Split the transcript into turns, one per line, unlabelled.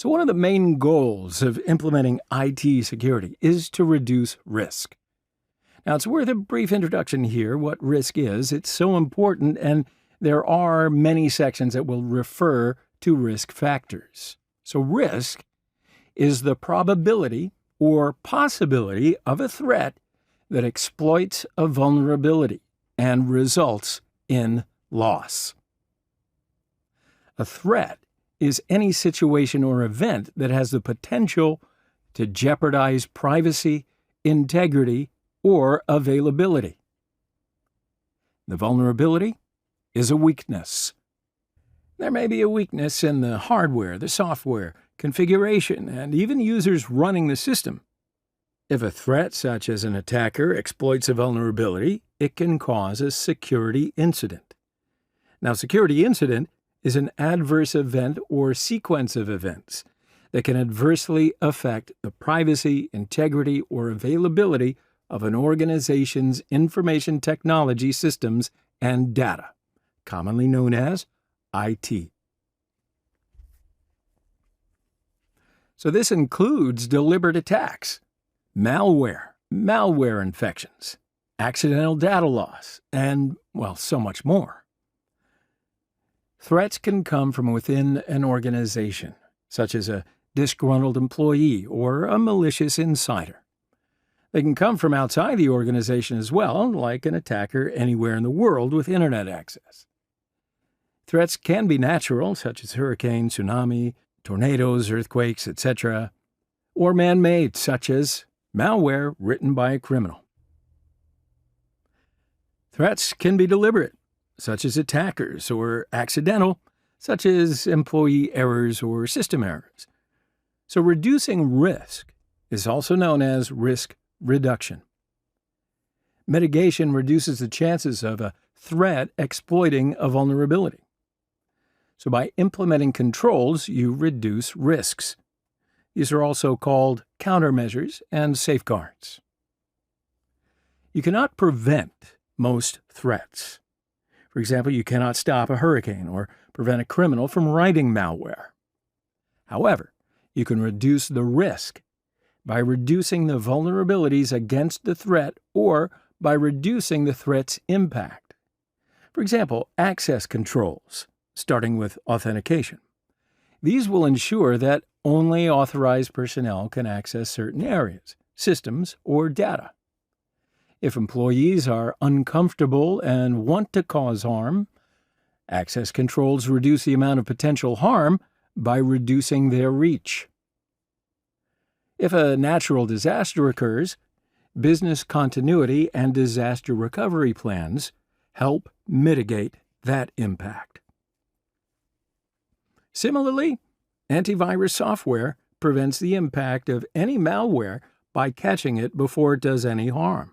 So one of the main goals of implementing IT security is to reduce risk. Now, it's worth a brief introduction here what risk is. It's so important, and there are many sections that will refer to risk factors. So risk is the probability or possibility of a threat that exploits a vulnerability and results in loss. A threat is any situation or event that has the potential to jeopardize privacy, integrity, or availability. The vulnerability is a weakness. There may be a weakness in the hardware, the software, configuration, and even users running the system. If a threat, such as an attacker, exploits a vulnerability, it can cause a security incident. Now, security incident is an adverse event or sequence of events that can adversely affect the privacy, integrity, or availability of an organization's information technology systems and data, commonly known as IT. So this includes deliberate attacks, malware infections, accidental data loss, and, well, so much more. Threats can come from within an organization, such as a disgruntled employee or a malicious insider. They can come from outside the organization as well, like an attacker anywhere in the world with internet access. Threats can be natural, such as hurricane, tsunami, tornadoes, earthquakes, etc., or man-made, such as malware written by a criminal. Threats can be deliberate, such as attackers, or accidental, such as employee errors or system errors. So reducing risk is also known as risk reduction. Mitigation reduces the chances of a threat exploiting a vulnerability. So by implementing controls, you reduce risks. These are also called countermeasures and safeguards. You cannot prevent most threats. For example, you cannot stop a hurricane or prevent a criminal from writing malware. However, you can reduce the risk by reducing the vulnerabilities against the threat or by reducing the threat's impact. For example, access controls, starting with authentication. These will ensure that only authorized personnel can access certain areas, systems, or data. If employees are uncomfortable and want to cause harm, access controls reduce the amount of potential harm by reducing their reach. If a natural disaster occurs, business continuity and disaster recovery plans help mitigate that impact. Similarly, antivirus software prevents the impact of any malware by catching it before it does any harm.